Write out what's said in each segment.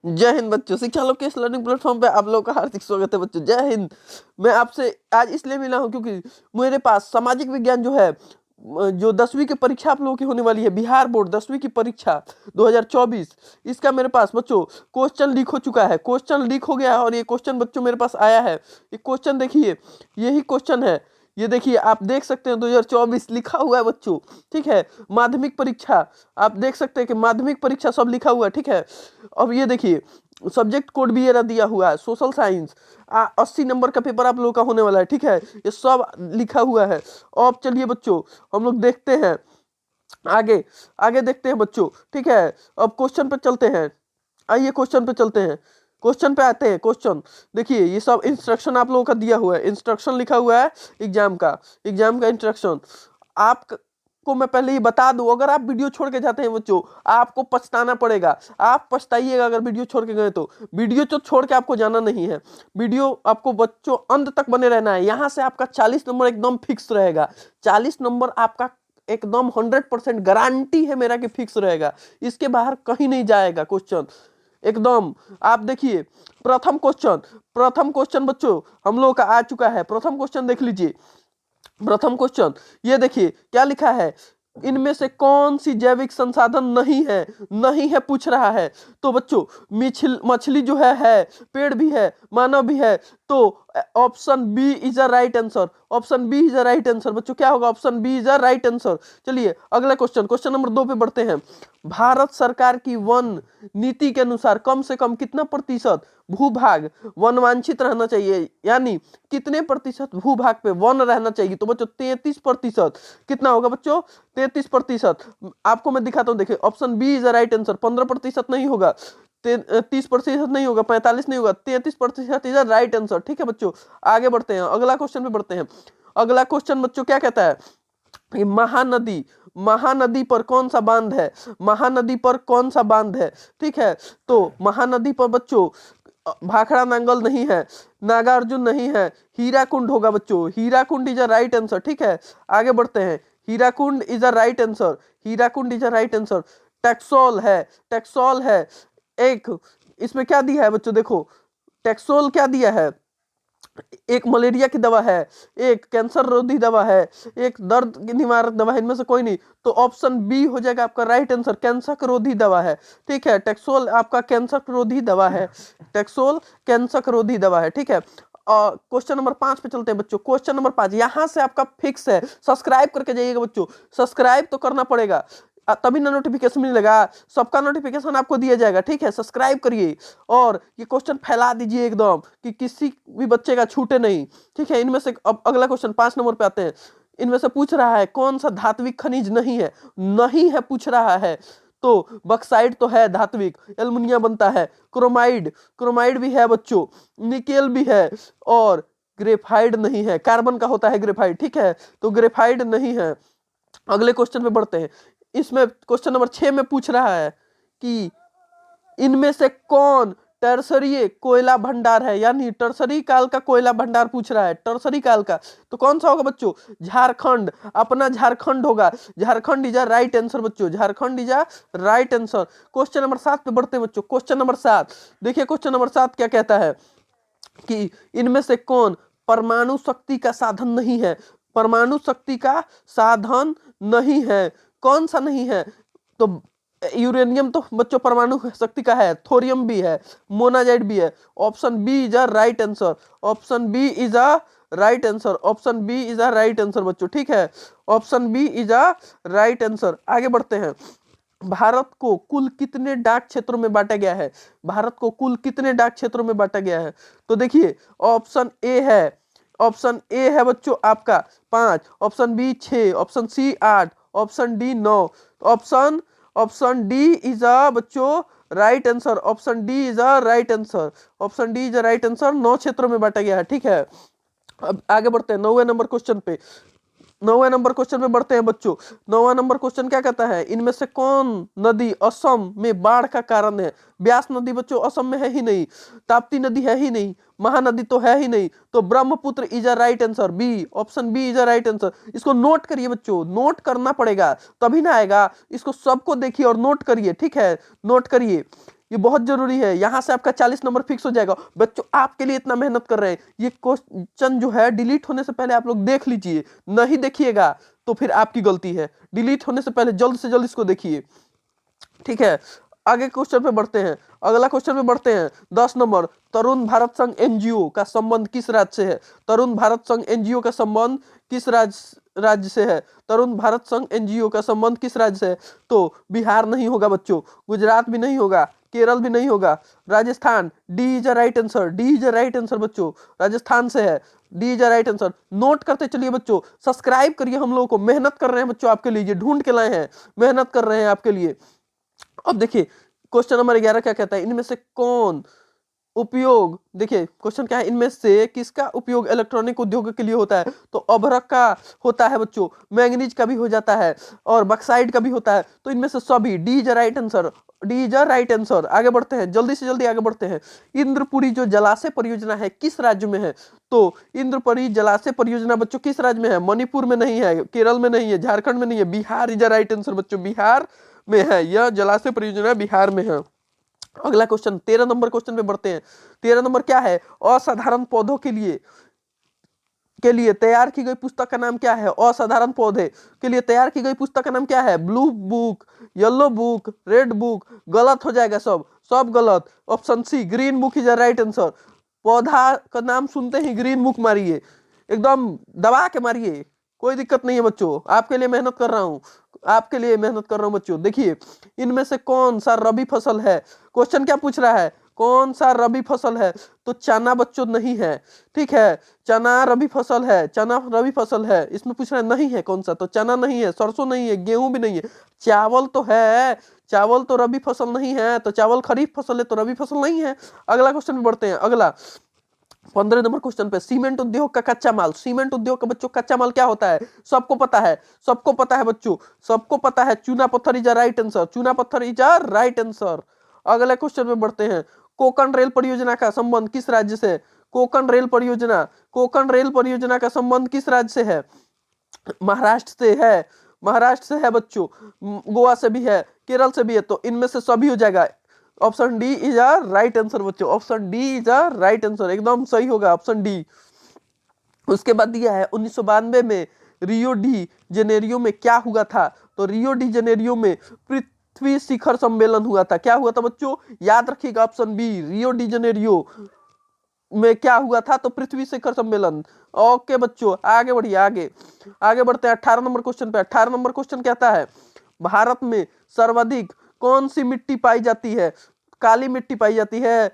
जय हिंद बच्चों, शिक्षा लोग के इस लर्निंग प्लेटफॉर्म पे आप लोगों का हार्दिक स्वागत है बच्चों। जय हिंद। मैं आपसे आज इसलिए मिला हूं क्योंकि मेरे पास सामाजिक विज्ञान जो है, जो 10वीं की परीक्षा आप लोगों की होने वाली है, बिहार बोर्ड 10वीं की परीक्षा 2024, इसका मेरे पास बच्चों क्वेश्चन लीक हो चुका है। क्वेश्चन लीक हो गया है और ये क्वेश्चन बच्चों मेरे पास आया है। ये क्वेश्चन देखिए, यही क्वेश्चन है। ये देखिए, आप देख सकते हैं 2024 लिखा हुआ है बच्चों, ठीक है। माध्यमिक परीक्षा, आप देख सकते हैं कि माध्यमिक परीक्षा सब लिखा हुआ है, ठीक है। अब ये देखिए, सब्जेक्ट कोड भी ये दिया हुआ है, सोशल साइंस 80 नंबर का पेपर आप लोगों का होने वाला है, ठीक है। ये सब लिखा हुआ है। अब चलिए बच्चों, हम लोग देखते हैं आगे। आगे देखते हैं बच्चों, ठीक है। अब क्वेश्चन पे चलते हैं। आइए क्वेश्चन पे चलते हैं। क्वेश्चन पे आते हैं। क्वेश्चन देखिए, ये सब इंस्ट्रक्शन आप लोगों का दिया हुआ है, इंस्ट्रक्शन लिखा हुआ है एग्जाम का इंस्ट्रक्शन। आप को मैं पहले ही बता दूं, अगर आप वीडियो छोड़ के जाते हैं बच्चों, आपको पछताना पड़ेगा। आप पछताइएगा अगर वीडियो छोड़ के गए तो। वीडियो तो छोड़ के आपको जाना नहीं है, वीडियो आपको बच्चों अंत तक बने रहना है। यहाँ से आपका 40 नंबर एकदम फिक्स रहेगा। 40 नंबर आपका एकदम 100% गारंटी है मेरा कि फिक्स रहेगा। इसके बाहर कहीं नहीं जाएगा क्वेश्चन एकदम। आप देखिए, प्रथम क्वेश्चन बच्चों हम लोगों का आ चुका है। प्रथम क्वेश्चन देख लीजिए। प्रथम क्वेश्चन ये देखिए क्या लिखा है, इनमें से कौन सी जैविक संसाधन नहीं है पूछ रहा है। तो बच्चों मछली जो है, पेड़ भी है, मानव भी है। तो option B is a right answer. Option B is a right answer बच्चों, क्या होगा? Option B is a right answer. चलिए अगला क्वेश्चन, क्वेश्चन नंबर 2 पे बढ़ते हैं। भारत सरकार की वन नीति के अनुसार कम से कम कितना प्रतिशत भूभाग वनवांछित रहना चाहिए, यानी कितने प्रतिशत भूभाग पे वन रहना चाहिए? तो बच्चों 33%। कितना होगा बच्चों? 33%। आपको मैं दिखाता हूं, देखिए option B is the right answer. 15% नहीं होगा, 30% नहीं होगा, 45 नहीं होगा, 33% इज द राइट आंसर, ठीक है बच्चों। आगे बढ़ते हैं, अगला क्वेश्चन पे बढ़ते हैं। अगला क्वेश्चन बच्चों क्या कहता है, ये महानदी पर कौन सा बांध है? महानदी पर कौन सा बांध है, ठीक है। तो महानदी पर बच्चों भाखड़ा नांगल नहीं है, नागार्जुन नहीं है, हीराकुंड होगा बच्चों। Hirakud is a right answer, ठीक है। आगे बढ़ते हैं, Hirakud is a right answer. Hirakud is a right answer. Taxol है एक। इसमें क्या दिया है बच्चों? देखो टैक्सोल क्या दिया है, एक मलेरिया की दवा है, एक कैंसर रोधी दवा है, एक दर्द निवारक दवा है। इनमें से कोई नहीं, तो ऑप्शन बी हो जाएगा आपका राइट आंसर, कैंसर रोधी दवा है, ठीक है। टैक्सोल आपका कैंसर रोधी दवा है, टैक्सोल कैंसर रोधी दवा है, ठीक है। क्वेश्चन नंबर 5 पे चलते हैं बच्चों। क्वेश्चन नंबर 5 यहां से आपका फिक्स है। सब्सक्राइब करके जाइएगा बच्चों, सब्सक्राइब तो करना पड़ेगा, तभी ना नोटिफिकेशन मिलेगा। सबका नोटिफिकेशन आपको दिया जाएगा, ठीक है। सब्सक्राइब करिए और ये क्वेश्चन फैला दीजिए एकदम, कि किसी भी बच्चे का छूटे नहीं, ठीक है। इनमें से अब अगला क्वेश्चन 5 नंबर पे आते हैं। इनमें से पूछ रहा है कौन सा धात्विक खनिज नहीं है पूछ रहा है। तो बक्साइड तो है धात्विक, एल्युमिनियम बनता है। क्रोमाइड भी है बच्चों, निकेल भी है, और ग्रेफाइड नहीं है, कार्बन का होता है ग्रेफाइड, ठीक है। तो ग्रेफाइड नहीं है। अगले क्वेश्चन पे बढ़ते हैं। इसमें क्वेश्चन नंबर 6 में पूछ रहा है कि इनमें से कौन टर्सरी कोयला भंडार है, यानी टर्सरी काल का कोयला भंडार पूछ रहा है, टर्सरी काल का। तो कौन सा होगा बच्चों? झारखंड, अपना झारखंड होगा। झारखंड इज राइट आंसर बच्चों, Jharkhand is right answer. Question number 7 पे बढ़ते हैं बच्चों। क्वेश्चन नंबर 7 देखिए, क्वेश्चन नंबर 7 क्या कहता है कि इनमें से कौन परमाणु शक्ति का साधन नहीं है? परमाणु शक्ति का साधन नहीं है, कौन सा नहीं है? तो यूरेनियम तो बच्चों परमाणु शक्ति का है, थोरियम भी है, मोनाजाइट भी है। Option B is a right answer. Option B is a right answer. Option B is a right answer बच्चों, ठीक है। Option B is a right answer. आगे बढ़ते हैं। भारत को कुल कितने डाक क्षेत्रों में बांटा गया है? भारत को कुल कितने डाक क्षेत्रों में बांटा गया है? तो देखिए ऑप्शन ए है बच्चों आपका 5, option B 6, option C 8, option D 9। Option D is a बच्चों right answer. Option D is a right answer. Option D is a right answer. 9 क्षेत्रों में बांटा गया है, ठीक है। अब आगे बढ़ते हैं 9वें नंबर क्वेश्चन पे। 9वें नंबर क्वेश्चन में बढ़ते हैं बच्चों। 9वां नंबर क्वेश्चन क्या कहता है, इनमें से कौन नदी असम में बाढ़ का कारण है? ब्यास नदी बच्चों असम में है ही नहीं, ताप्ती नदी है ही नहीं, महानदी तो है ही नहीं। तो Brahmaputra is a right answer, B, option B is a right answer. इसको नोट करिए बच्चों, नोट करना पड़ेगा तभी ना आएगा। इसको सबको देखिए और नोट करिए, ठीक है, नोट करिए। ये बहुत जरूरी है। यहाँ से आपका 40 नंबर फिक्स हो जाएगा। बच्चों आपके लिए इतना मेहनत कर रहे हैं, ये क्वेश्चन जो है डिलीट होने से पहले आप लोग देख लीजिए, नहीं देखिएगा तो फिर आपकी गलती है। डिलीट होने से पहले जल्द से जल्द इसको देखिए, ठीक है। आगे क्वेश्चन पे बढ़ते हैं, अगला क्वेश्चन पे बढ़ते हैं। 10 नंबर, तरुण भारत संघ एनजीओ का संबंध किस राज्य से है? तरुण भारत संघ एनजीओ का संबंध किस राज्य से है? तरुण भारत संघ एनजीओ का संबंध किस राज्य से है? तो बिहार नहीं होगा बच्चों, गुजरात भी नहीं होगा, केरल भी नहीं होगा, Rajasthan. D is a right answer, D is a right answer बच्चों, राजस्थान से है। D is a right answer. Note करते चलिए बच्चों, सब्सक्राइब करिए, हम लोगों को मेहनत कर रहे हैं बच्चों आपके लिए, ये ढूंढ के लाए हैं, मेहनत कर रहे हैं आपके लिए। अब देखिए क्वेश्चन नंबर 11 क्या कहता है, इनमें से कौन उपयोग, देखिए क्वेश्चन क्या है, इनमें से किसका उपयोग इलेक्ट्रॉनिक उद्योग के लिए होता है? तो अभ्रक का होता है बच्चों, मैंगनीज का भी हो जाता है और बक्साइड का भी होता है। तो इनमें से सभी, D is right answer, D is right answer. आगे बढ़ते हैं, जल्दी से जल्दी आगे बढ़ते हैं। इंद्रपुरी जो जलाशय परियोजना है किस राज्य में है? तो इंद्रपुरी जलाशय परियोजना बच्चों किस राज्य में है? मणिपुर में नहीं है, केरल में नहीं है, झारखंड में नहीं है, बिहार इज राइट आंसर बच्चों, बिहार में है, यह जलाशय परियोजना बिहार में है। अगला क्वेश्चन 13 नंबर क्वेश्चन पे बढ़ते हैं। 13 नंबर क्या है? असाधारण पौधों के लिए तैयार की गई पुस्तक का नाम क्या है? असाधारण पौधे के लिए तैयार की गई पुस्तक का नाम क्या है? Blue book, yellow book, red book. गलत हो जाएगा, सब सब गलत। Option C green book is right answer. पौधा का नाम सुनते ही ग्रीन बुक मारिए, एकदम दबा के मारिए, कोई दिक्कत नहीं है बच्चों, आपके लिए मेहनत कर रहा हूं, आपके लिए मेहनत कर रहा हूं बच्चों। देखिए इनमें से कौन सा रबी फसल है? क्वेश्चन क्या पूछ रहा है, कौन सा रबी फसल है? तो चना बच्चों नहीं है, ठीक है, चना रबी फसल है, चना रबी फसल है। इसमें पूछ रहा है नहीं है कौन सा, तो चना नहीं है, सरसों नहीं है, गेहूं भी नहीं है, चावल तो है, चावल तो रबी फसल नहीं है, तो चावल खरीफ फसल है, तो रबी फसल नहीं है। अगला क्वेश्चन में बढ़ते हैं, अगला 15 नंबर क्वेश्चन पे, सीमेंट उद्योग का कच्चा माल, सीमेंट उद्योग का बच्चों कच्चा माल क्या होता है? सबको पता है, सबको पता है बच्चों, सबको पता है, चूना पत्थर इज अ राइट आंसर, चूना पत्थर इज अ राइट आंसर। अगले क्वेश्चन में बढ़ते हैं, कोकण रेल परियोजना का संबंध किस राज्य से? कोकण रेल परियोजना, कोकण रेल परियोजना का संबंध किस राज्य से है? महाराष्ट्र से है, महाराष्ट्र से है बच्चों, गोवा से भी है, केरल से भी है, तो इनमें से सभी हो जाएगा। Option D is a right answer बच्चों, option D is a right answer, एकदम सही होगा ऑप्शन डी। उसके बाद दिया है 1992 में रियो डी जेनेरियो में क्या हुआ था? तो रियो डी जेनेरियो में पृथ्वी शिखर सम्मेलन हुआ था। क्या हुआ था बच्चों? याद रखिएगा option B, Rio de Janeiro में क्या हुआ था? तो पृथ्वी शिखर सम्मेलन। ओके बच्चों आगे बढ़िए, आगे आगे बढ़ते हैं 18 नंबर क्वेश्चन पे। 18 नंबर क्वेश्चन कहता है, भारत में सर्वाधिक कौन सी मिट्टी पाई जाती है? काली मिट्टी पाई जाती है,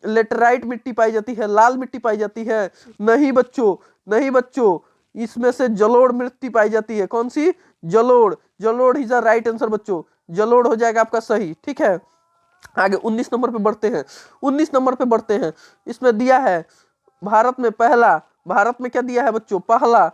लेटराइट मिट्टी पाई जाती है, लाल मिट्टी पाई जाती है? नहीं बच्चों, नहीं बच्चों, इसमें से जलोढ़ मिट्टी पाई जाती है। कौन सी? जलोढ़, जलोढ़ इज द राइट आंसर बच्चों, जलोढ़ हो जाएगा आपका सही, ठीक है। आगे 19 नंबर पे बढ़ते हैं, 19 नंबर पे बढ़ते हैं। इसमें दिया है भारत में पहला, भारत में क्या दिया है बच्चों? पहला,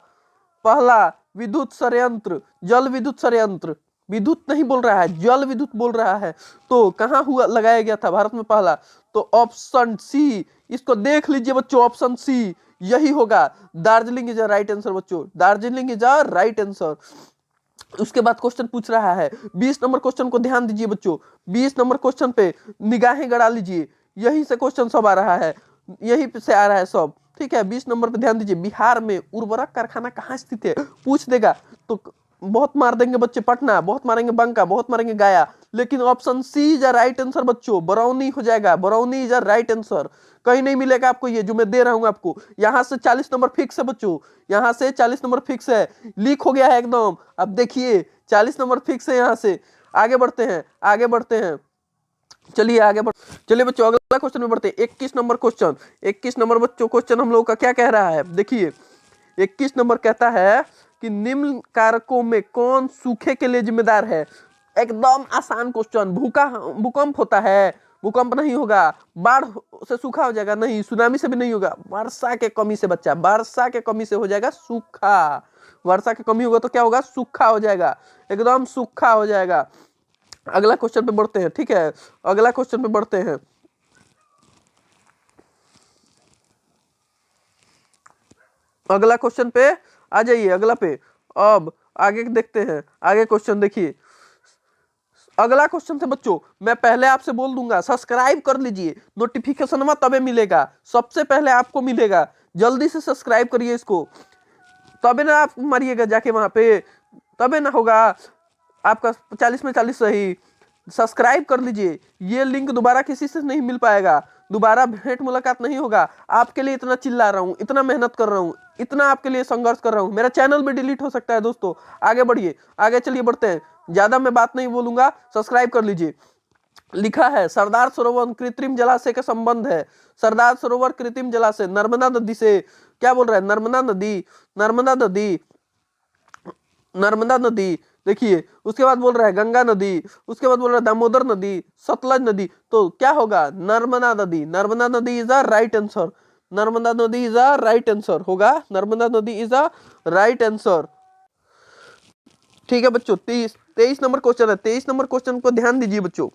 पहला विद्युत संयंत्र, जल विद्युत संयंत्र, विद्युत नहीं बोल रहा है, जल विद्युत बोल रहा है, तो कहां हुआ, लगाया गया था भारत में पहला? तो ऑप्शन सी, इसको देख लीजिए बच्चों, ऑप्शन सी यही होगा, Darjeeling is a right answer बच्चों, Darjeeling is a right answer. उसके बाद क्वेश्चन पूछ रहा है 20 नंबर क्वेश्चन को ध्यान दीजिए बच्चों, 20 नंबर क्वेश्चन पे निगाहें गड़ा लीजिए, यही से क्वेश्चन सब आ रहा है, यही से आ रहा है सब, ठीक है। 20 नंबर पे ध्यान दीजिए, बिहार में उर्वरक कारखाना कहाँ स्थित है? पूछ देगा तो बहुत मार देंगे बच्चे, पटना, बहुत मारेंगे बंका, बहुत मारेंगे गया, लेकिन option C is right answer बच्चों, बरौनी हो जाएगा, बरौनी इज राइट आंसर। कहीं नहीं मिलेगा आपको ये जो मैं दे रहा हूं आपको, यहां से 40 नंबर फिक्स है बच्चों, यहां से 40 नंबर फिक्स है, लीक हो गया है एकदम। अब देखिए 40 नंबर फिक्स है यहां से। आगे बढ़ते हैं, आगे बढ़ते हैं, चलिए आगे बढ़, चलिए बच्चों अगला क्वेश्चन में बढ़ते हैं। 21 नंबर क्वेश्चन, 21 नंबर बच्चों क्वेश्चन हम लोग का क्या कह रहा है? देखिए 21 नंबर कहता है कि निम्न कारकों में कौन सूखे के लिए जिम्मेदार है? एकदम आसान क्वेश्चन, भूकंप होता है, भूकंप नहीं होगा, बाढ़ से सूखा हो जाएगा नहीं, सुनामी से भी नहीं होगा, वर्षा के कमी से बच्चा, वर्षा के कमी से हो जाएगा सूखा, वर्षा की कमी होगा तो क्या होगा? सूखा हो जाएगा, एकदम सूखा हो जाएगा। अगला क्वेश्चन पे बढ़ते हैं, ठीक है, अगला क्वेश्चन पे बढ़ते हैं, अगला क्वेश्चन पे आ जाइए, अगला पे। अब आगे देखते हैं, आगे क्वेश्चन देखिए, अगला क्वेश्चन से बच्चों मैं पहले आपसे बोल दूंगा, सब्सक्राइब कर लीजिए, नोटिफिकेशन में तबे मिलेगा, सबसे पहले आपको मिलेगा। जल्दी से सब्सक्राइब करिए इसको, तबे ना आप मारिएगा जाके वहां पे, तबे ना होगा आपका 40 में 40 सही। सब्सक्राइब कर लीजिए, ये लिंक दोबारा किसी से नहीं मिल पाएगा, दोबारा भेंट मुलाकात नहीं होगा। आपके लिए इतना चिल्ला रहा हूँ, इतना मेहनत कर रहा हूँ, इतना आपके लिए संघर्ष कर रहा हूँ, मेरा चैनल भी डिलीट हो सकता है दोस्तों। आगे बढ़िए, आगे चलिए बढ़ते हैं, ज्यादा मैं बात नहीं बोलूंगा, सब्सक्राइब कर लीजिए। लिखा है सरदार सरोवर कृत्रिम जलाशय का संबंध है, सरदार सरोवर कृत्रिम जलाशय नर्मदा नदी से, क्या बोल रहा है, नर्मदा नदी, नर्मदा नदी, नर्मदा नदी। देखिए उसके बाद बोल रहा है गंगा नदी, उसके बाद बोल रहा है दामोदर नदी, सतलज नदी, तो क्या होगा, नर्मदा नदी। नर्मदा नदी is a right answer, Narmada नदी इज अ राइट आंसर होगा, नर्मदा नदी इज अ राइट आंसर। ठीक है बच्चों, 23 नंबर क्वेश्चन है, 23 नंबर क्वेश्चन को ध्यान दीजिए बच्चों।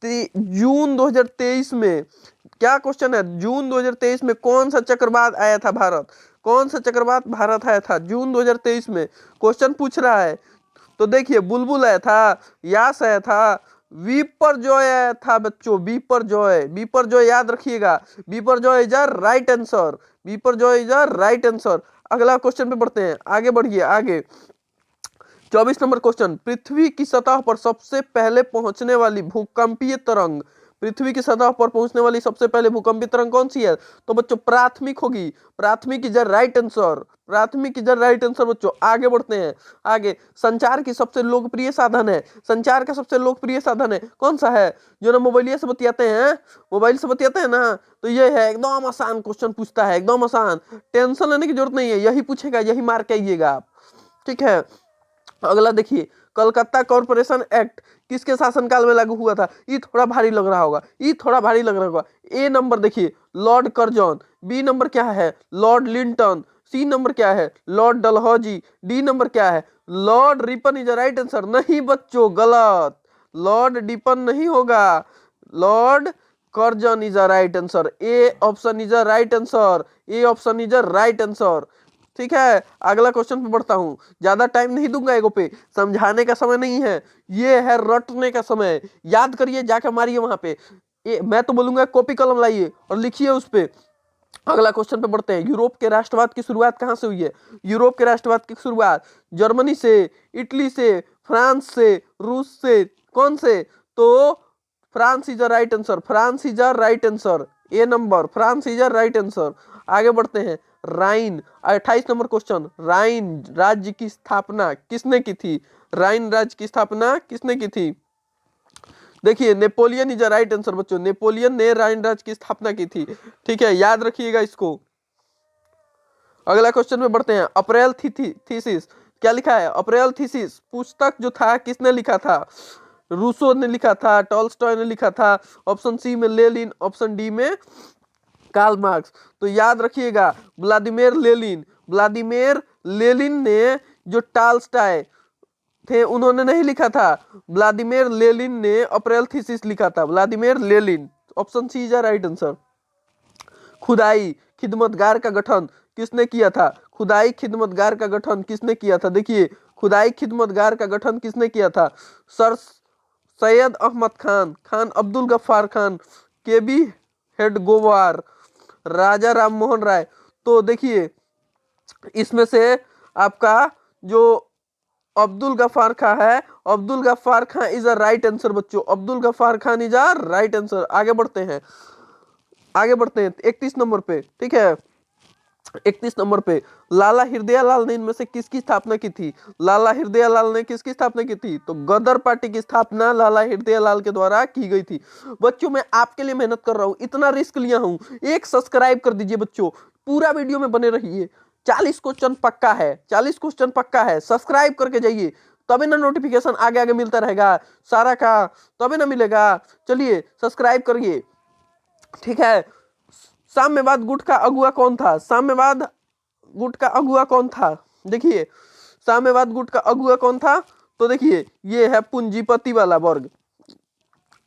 जून 2023 में क्या क्वेश्चन है, जून 2023 में कौन सा चक्रवात आया था भारत, कौन सा चक्रवात भारत आया था जून 2023 में, क्वेश्चन पूछ रहा है। तो देखिए बुलबुल आया था, यास आया था, बीपर जॉय आया था बच्चों, बीपर जॉय, बीपर जॉय याद रखिएगा, beeper Joy is a right answer, beeper Joy is a right answer. अगला क्वेश्चन पे बढ़ते हैं, आगे बढ़िए आगे। 24 नंबर क्वेश्चन, पृथ्वी की सतह पर सबसे पहले पहुंचने वाली भूकंपीय तरंग, पृथ्वी की सतह पर पहुंचने वाली सबसे पहले भूकंपीय तरंग कौन सी है, तो बच्चों प्राथमिक होगी, प्राथमिक इज राइट आंसर, प्राथमिक इज राइट आंसर बच्चों। आगे बढ़ते हैं, आगे संचार की सबसे लोकप्रिय साधन है, संचार का सबसे लोकप्रिय साधन है कौन सा है, जो ना मोबाइल से बतियाते हैं, मोबाइल से बतियाते हैं ना, तो ये है, एकदम आसान क्वेश्चन पूछता है, एकदम आसान, टेंशन लेने की जरूरत नहीं है, यही पूछेगा, यही मार के आइएगा आप, ठीक है। अगला देखिए, कलकत्ता कॉरपोरेशन एक्ट किसके शासनकाल में लागू हुआ था, ये थोड़ा भारी लग रहा होगा, ये थोड़ा भारी लग रहा होगा। ए नंबर देखिए लॉर्ड कर्जन, बी नंबर क्या है लॉर्ड लिंटन, सी नंबर क्या है लॉर्ड डलहौजी, डी नंबर क्या है Lord Ripon is right answer. नहीं बच्चों गलत, लॉर्ड डिपन नहीं होगा, Lord Curzon is a right answer, A option is a right answer, A option is a right answer. ठीक है, अगला क्वेश्चन पे बढ़ता हूं, ज्यादा टाइम नहीं दूंगा एगो पे, समझाने का समय नहीं है, ये है रटने का समय। याद करिए, जाकर मारिए वहां पे, मैं तो बोलूंगा कॉपी कलम लाइए और लिखिए उस पे। अगला क्वेश्चन पे बढ़ते हैं, यूरोप के राष्ट्रवाद की शुरुआत कहां से हुई है, यूरोप के राष्ट्रवाद की शुरुआत जर्मनी से, इटली से, फ्रांस से, रूस से, कौन से, तो France is a right answer, France is a right answer, A number France is a right answer. आगे बढ़ते हैं, राइन 28 नंबर क्वेश्चन, राइन राज्य की स्थापना किसने की थी, राइन राज्य की स्थापना किसने की थी, देखिए Napoleon is a right answer बच्चों, नेपोलियन ने राइन राज्य की स्थापना की थी, ठीक है, याद रखिएगा इसको। अगला क्वेश्चन में बढ़ते हैं, अप्रैल थीसिस क्या लिखा है, अप्रैल थीसिस पुस्तक जो था किसने लिखा था, रूसो ने लिखा था, टॉल्स्टॉय ने लिखा था, ऑप्शन सी में लेनिन, ऑप्शन डी में कार्ल मार्क्स। तो याद रखिएगा व्लादिमीर लेनिन, व्लादिमीर लेनिन ने, जो टॉल्स्टॉय थे उन्होंने नहीं लिखा था, व्लादिमीर लेनिन ने अप्रैल थीसिस लिखा था, Vladimir Lenin, option C is right answer. Khudai Khidmatgar का गठन किसने किया था, खुदाई खिदमतगार का गठन किसने किया था, देखिए खुदाई खिदमतगार का गठन किसने किया था, सर सैयद अहमद खान, खान अब्दुल गफ्फार खान, के बी हेडगोवार, राजा राम मोहन राय। तो देखिए इसमें से आपका जो अब्दुल गफ्फार खान है, Abdul Ghaffar Khan is a right answer बच्चों, Abdul Ghaffar Khan is a right answer. आगे बढ़ते हैं, आगे बढ़ते हैं 31 नंबर पे, ठीक है, 31 नंबर पे, लाला हृदयालाल ने इनमें से किसकी स्थापना की थी, लाला हृदयालाल ने किसकी स्थापना की थी, तो गदर पार्टी की स्थापना लाला हृदयालाल के द्वारा की गई थी। बच्चों मैं आपके लिए मेहनत कर रहा हूं, इतना रिस्क लिया हूं, एक सब्सक्राइब कर दीजिए बच्चों, पूरा वीडियो में बने रहिए, 40 क्वेश्चन पक्का है, 40 क्वेश्चन पक्का है, सब्सक्राइब करके जाइए, तभी ना नोटिफिकेशन आगे आगे मिलता रहेगा सारा का, तभी ना मिलेगा। चलिए सब्सक्राइब करिए, ठीक है। साम्यवाद गुट का अगुआ कौन था, साम्यवाद गुट का अगुआ कौन था, देखिए साम्यवाद गुट का अगुआ कौन था, तो देखिए ये है पूंजीपति वाला वर्ग,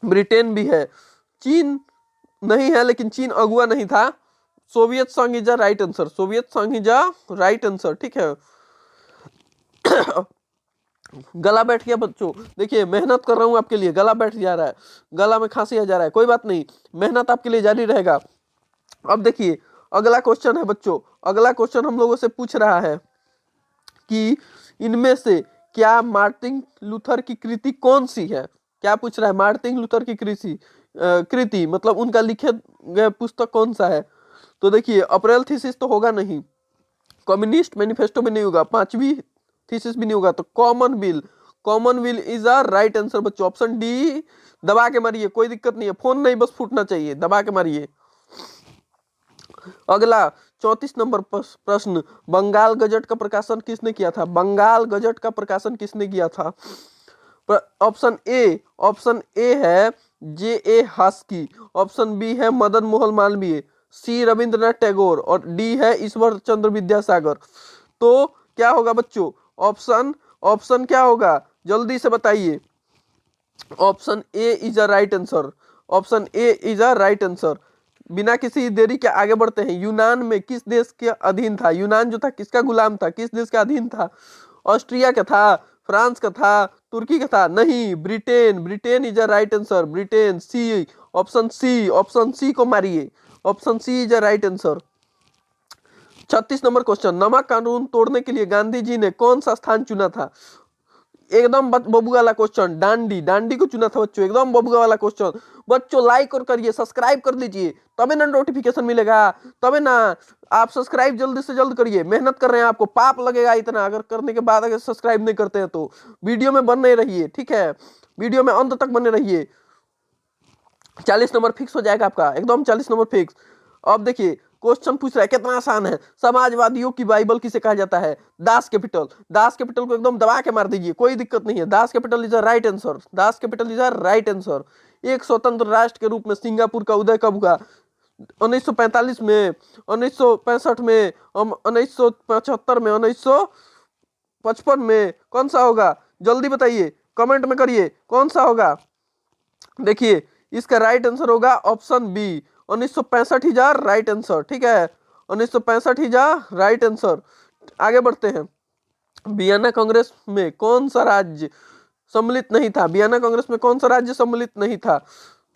ब्रिटेन भी है, चीन नहीं है, लेकिन चीन अगुआ नहीं था, सोवियत संघ is a right answer, Soviet संघ इज अ राइट आंसर, ठीक है। गला बैठ गया बच्चों, देखिए मेहनत कर रहा हूं आपके लिए, गला बैठ जा रहा है, गला में खांसी आ जा रहा है, कोई बात नहीं, मेहनत आपके लिए जारी रहेगा। अब देखिए अगला क्वेश्चन है बच्चों, अगला क्वेश्चन हम लोगों से पूछ रहा है कि इनमें से क्या मार्टिन लूथर की कृति कौन सी है। क्या पूछ रहा है, मार्टिन लूथर की कृति मतलब उनका लिखे गए पुस्तक कौन सा है। तो देखिए अप्रैल थीसिस तो होगा नहीं, कम्युनिस्ट मैनिफेस्टो भी नहीं होगा, पांचवी थीसिस भी नहीं होगा, तो common will is a right answer बच्चों, ऑप्शन डी। दबा के मारिए, कोई दिक्कत नहीं है, फोन नहीं बस फूटना चाहिए, दबा के मारिए। अगला 34 नंबर प्रश्न, बंगाल गजट का प्रकाशन किसने किया था। बंगाल गजट का प्रकाशन किसने किया था। ऑप्शन ए है जे ए हास्की, ऑप्शन बी है मदन मोहन मालवीय, सी रविंद्रनाथ टैगोर और डी है ईश्वर चंद्र विद्यासागर। तो क्या होगा बच्चों, ऑप्शन क्या होगा, जल्दी से बताइए। Option A is a right answer, option A is a right answer. बिना किसी देरी के आगे बढ़ते हैं। यूनान में किस देश के अधीन था। यूनान जो था किसका गुलाम था, किस देश का अधीन था। ऑस्ट्रिया का था, फ्रांस का था, तुर्की का था, नहीं Britain is a right answer, Britain. C, option C को मारिए, option C is a right answer. 36 number question, नमक कानून तोड़ने के लिए गांधी जी ने कौन सा स्थान चुना था। एकदम बबुआ वाला क्वेश्चन, डांडी को चुना था बच्चों, एकदम बबुआ वाला क्वेश्चन। बच्चों लाइक और करिए, सब्सक्राइब कर लीजिए, तबे ना नोटिफिकेशन मिलेगा, तबे ना। आप सब्सक्राइब जल्दी से जल्द करिए, मेहनत कर रहे हैं, आपको पाप लगेगा इतना अगर करने के बाद अगर सब्सक्राइब नहीं करते हैं तो। वीडियो में बने रहिए, ठीक है, वीडियो में अंत तक बने रहिए। 40 नंबर फिक्स हो जाएगा आपका, एकदम 40 नंबर फिक्स। अब देखिए क्वेश्चन पूछ रहा है, कितना आसान है। समाजवादियों की बाइबल किसे कहा जाता है। दास कैपिटल, दास कैपिटल को एकदम दबा के मार दीजिए, कोई दिक्कत नहीं है, Das Kapital is a right answer, Das Kapital is a right answer. एक स्वतंत्र राष्ट्र के रूप में सिंगापुर का उदय कब हुआ। 1945 में, 1965 में, 1975 में, 1955 में, कौन सा होगा जल्दी बताइए, कमेंट में करिए कौन सा होगा। देखिए इसका राइट आंसर होगा ऑप्शन बी, 1965 ही जा राइट आंसर, ठीक है, 1965 ही जा राइट आंसर। आगे बढ़ते हैं। वियना कांग्रेस में कौन सा राज्य सम्मिलित नहीं था। वियना कांग्रेस में कौन सा राज्य सम्मिलित नहीं था,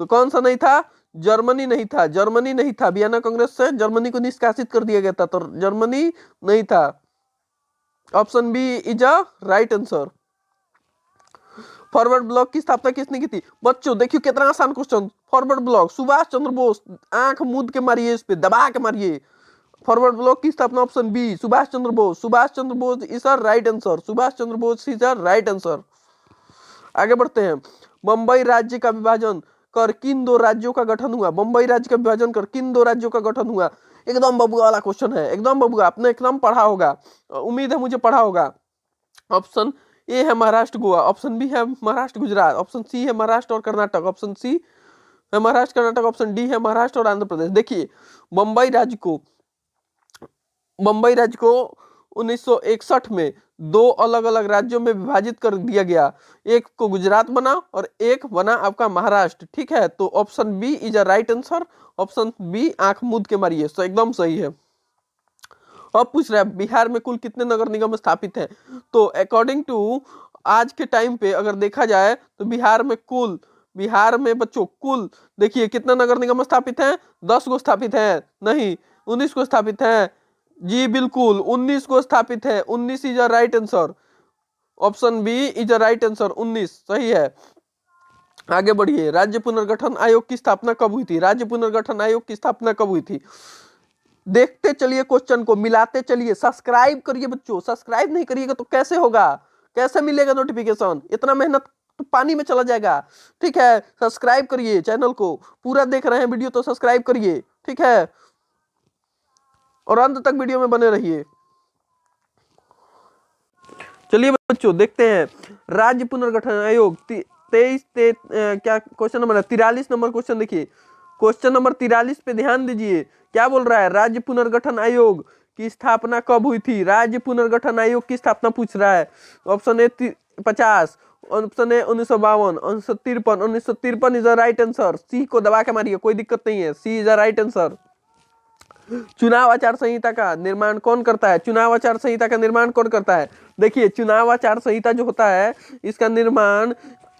तो कौन सा नहीं था, जर्मनी नहीं था, जर्मनी नहीं था। वियना कांग्रेस से जर्मनी को निष्कासित कर दिया गया था, तो जर्मनी नहीं था। Option B is a right answer. Forward Bloc की स्थापना किसने की थी। बच्चों देखिए कितना आसान question, Forward Bloc Subhash Chandra Bose, आंख मूंद के मारिए, इस पे दबा के मारिए। फॉरवर्ड ब्लॉक की स्थापना option B Subhash Chandra Bose, Subhash Chandra Bose is a right answer, Subhash Chandra Bose is a right answer. आगे बढ़ते हैं। बंबई राज्य का विभाजन कर किन दो राज्यों का गठन हुआ। बंबई राज्य का विभाजन कर किन दो राज्यों का गठन हुआ। एकदम बबुआ वाला क्वेश्चन है, एकदम बबुआ, आपने एकदम पढ़ा होगा, उम्मीद है मुझे पढ़ा होगा। ऑप्शन ए है महाराष्ट्र गोवा, ऑप्शन बी है महाराष्ट्र गुजरात, ऑप्शन सी है महाराष्ट्र और कर्नाटक, ऑप्शन सी है महाराष्ट्र कर्नाटक, ऑप्शन डी है महाराष्ट्र और आंध्र प्रदेश। देखिए बंबई राज्य को 1961 में दो अलग अलग राज्यों में विभाजित कर दिया गया, एक को गुजरात बना और एक बना आपका महाराष्ट्र, ठीक है। तो option B is a right answer, option B आंख मूंद के मारिए, तो एकदम सही है। अब पूछ रहा है बिहार में कुल कितने नगर निगम स्थापित हैं। तो अकॉर्डिंग टू आज के टाइम पे अगर देखा जाए तो बिहार में बच्चों कुल देखिए कितने नगर निगम स्थापित हैं। 10 को स्थापित है, नहीं 19 को स्थापित है, जी बिल्कुल 19 को स्थापित है, 19 is a right answer, option B is a right answer, 19 सही है। आगे बढ़िए। राज्य पुनर्गठन आयोग की स्थापना कब हुई थी। राज्य पुनर्गठन आयोग की स्थापना कब हुई थी। देखते चलिए क्वेश्चन को, मिलाते चलिए, सब्सक्राइब करिए बच्चों, सब्सक्राइब नहीं करिएगा तो कैसे होगा, कैसे मिलेगा नोटिफिकेशन, इतना मेहनत तो पानी में चला जाएगा, ठीक है। सब्सक्राइब करिए चैनल को, पूरा देख रहे हैं वीडियो तो सब्सक्राइब करिए, ठीक है, और अंत तक वीडियो में बने रहिए। चलिए बच्चों देखते हैं राज्य पुनर्गठन आयोग 23 क्या क्वेश्चन नंबर है 43 नंबर क्वेश्चन। देखिए क्वेश्चन नंबर 43 पे ध्यान दीजिए, क्या बोल रहा है, राज्य पुनर्गठन आयोग की स्थापना कब हुई थी। राज्य पुनर्गठन आयोग की स्थापना पूछ रहा है। Option A 50, option A 1952, 1953, 1953 is the right answer. C को दबा के मारिए, कोई दिक्कत नहीं है, C is the right answer. चुनाव आचार संहिता का निर्माण कौन करता है? चुनाव आचार संहिता का निर्माण कौन करता है? देखिए चुनाव आचार संहिता जो होता है इसका निर्माण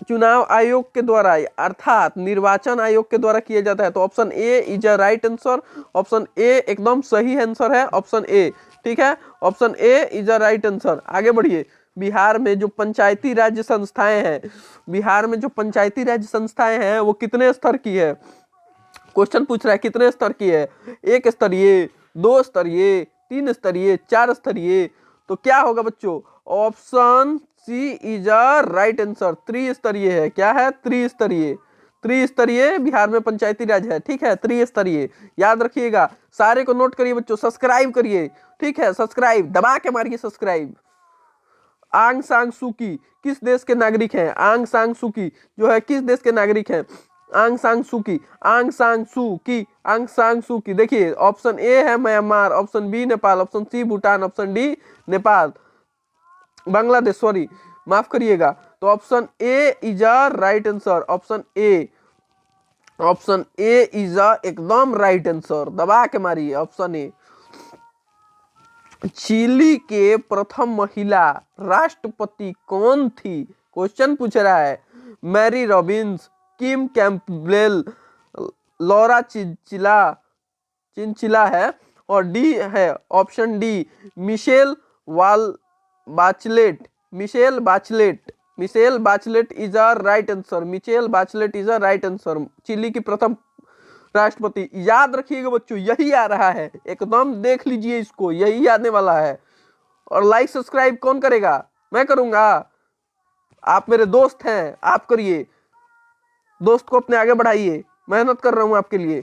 चुनाव आयोग के द्वारा अर्थात निर्वाचन आयोग के द्वारा किया जाता है। तो option A is a right answer, option ए एकदम सही आंसर है, ऑप्शन ए। ठीक है, option A is a right answer. आगे बढ़िए। बिहार में जो पंचायती राज्य संस्थाएं हैं, बिहार में जो पंचायती राज्य संस्थाएं हैं वो कितने स्तर की है? क्वेश्चन पूछ रहा है कितने स्तर की है? एक स्तरीय, दो स्तरीय, तीन स्तरीय, चार स्तरीय। तो क्या होगा बच्चों? Option C is a right answer, त्रिस्तरीय है। क्या है? त्रिस्तरीय। त्रिस्तरीय बिहार में पंचायती राज है। ठीक है, त्रिस्तरीय याद रखिएगा। सारे को नोट करिए बच्चों, सब्सक्राइब करिए। ठीक है, सब्सक्राइब दबा के मारिए सब्सक्राइब। आंग सांग सूकी किस देश के नागरिक हैं? आंग सांग सूकी जो है किस देश के नागरिक हैं? आंग सांग सूकी, आंग सांग सूकी, आंग सांग सूकी। देखिए ऑप्शन ए है Myanmar, option B Nepal, option C Bhutan, option D Nepal, Bangladesh, sorry माफ करिएगा। तो option A is a right answer, option A, option A is a एकदम राइट आंसर। दबा के मारिए ऑप्शन ए। चिली के प्रथम महिला राष्ट्रपति कौन थी? क्वेश्चन पूछ रहा है। Mary Robinson, Kim Campbell, Laura Chinchilla है, और डी है option D Michelle Bachelet. Michelle Bachelet, Michelle Bachelet is a right answer, Michelle Bachelet is a right answer. Chile की प्रथम राष्ट्रपति। याद रखिएगा बच्चों, यही आ रहा है, एकदम देख लीजिए इसको, यही आने वाला है। और लाइक सब्सक्राइब कौन करेगा? मैं करूंगा। आप मेरे दोस्त हैं, आप करिए। दोस्त को अपने आगे बढ़ाइए, मेहनत कर रहा हूं आपके लिए।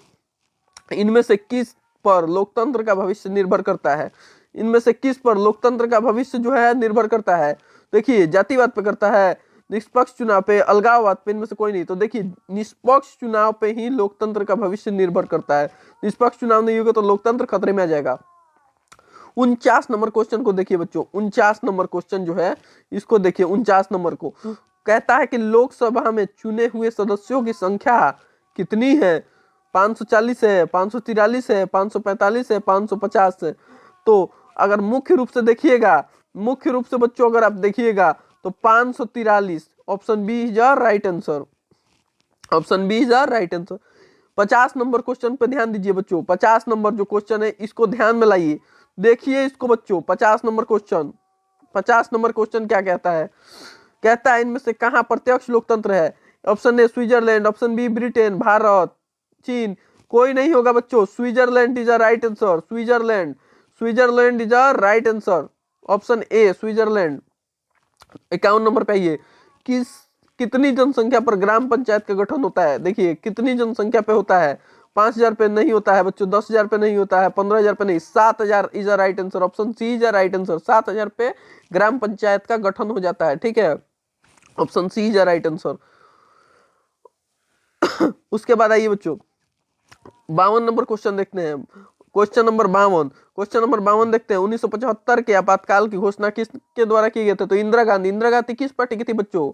इनमें से किस पर लोकतंत्र का भविष्य निर्भर करता है? इनमें से किस पर लोकतंत्र का भविष्य जो है निर्भर करता है? देखिए जातिवाद पे करता है, निष्पक्ष चुनाव पे, अलगाववाद पे, इनमें से कोई नहीं। तो देखिए निष्पक्ष चुनाव पे ही लोकतंत्र का भविष्य निर्भर करता है। निष्पक्ष चुनाव नहीं होगा तो लोकतंत्र खतरे में आ जाएगा। 49 नंबर क्वेश्चन को देखिए बच्चों, 49 नंबर क्वेश्चन जो है इसको देखिए। 49 नंबर को कहता है कि लोकसभा में चुने हुए सदस्यों की संख्या कितनी है? 540 है, 543 है, 545 है, 550 है। तो अगर मुख्य रूप से देखिएगा, मुख्य रूप से बच्चों अगर आप देखिएगा तो 543, option B is a right answer, option B is a right answer. 50 number question पे ध्यान दीजिए बच्चों। 50 नंबर जो क्वेश्चन है इसको ध्यान में लाइए, देखिए इसको बच्चों। 50 नंबर क्वेश्चन, 50 नंबर क्वेश्चन क्या कहता है? कहता है इनमें से कहां प्रत्यक्ष लोकतंत्र है? Option A Switzerland, option B Britain, Bharat, चीन। कोई नहीं होगा बच्चों, Switzerland is a right answer, Switzerland, Switzerland is a right answer, option A Switzerland. 51 number पे आइए। कितनी जनसंख्या पर ग्राम पंचायत का गठन होता है? देखिए कितनी जनसंख्या पे होता है? 5000 पे नहीं होता है बच्चों, 10,000 पे नहीं होता है, 15,000 पे नहीं, 7,000 is a right answer, option C is a right answer. 7,000 पे ग्राम पंचायत का गठन हो जाता है। ठीक है, option C is a right answer. उसके बाद आइए बच्चों 52 नंबर क्वेश्चन देखते हैं। क्वेश्चन नंबर 52, क्वेश्चन नंबर 52 देखते हैं। 1975 के आपातकाल की घोषणा किसके द्वारा की गई थी? तो इंदिरा गांधी। इंदिरा गांधी किस पार्टी की थी बच्चों?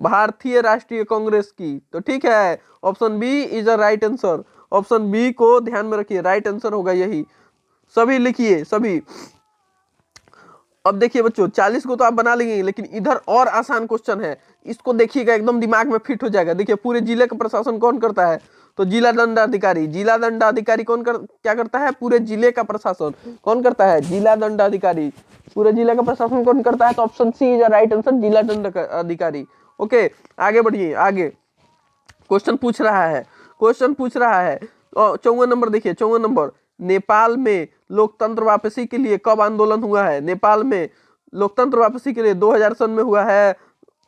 भारतीय राष्ट्रीय कांग्रेस की। तो ठीक है, option B is a right answer, option B को ध्यान में रखिए, राइट आंसर होगा यही। सभी लिखिए सभी। अब देखिए बच्चों 40 को तो आप बना लेंगे, लेकिन इधर और आसान क्वेश्चन है, इसको देखिएगा, एकदम दिमाग में फिट हो जाएगा। देखिए पूरे जिले का प्रशासन कौन करता है? तो जिला दंडाधिकारी। जिला दंडाधिकारी क्या करता है? पूरे जिले का प्रशासन कौन करता है? जिला दंडाधिकारी। पूरे जिले का प्रशासन कौन करता है? तो option C is right answer, जिला दंडाधिकारी। ओके आगे बढ़िए। आगे क्वेश्चन पूछ रहा है, क्वेश्चन पूछ रहा है 54 नंबर देखिए। 54 नंबर, नेपाल में लोकतंत्र वापसी के लिए कब आंदोलन हुआ है? नेपाल में लोकतंत्र वापसी के लिए 2000 सन में हुआ है,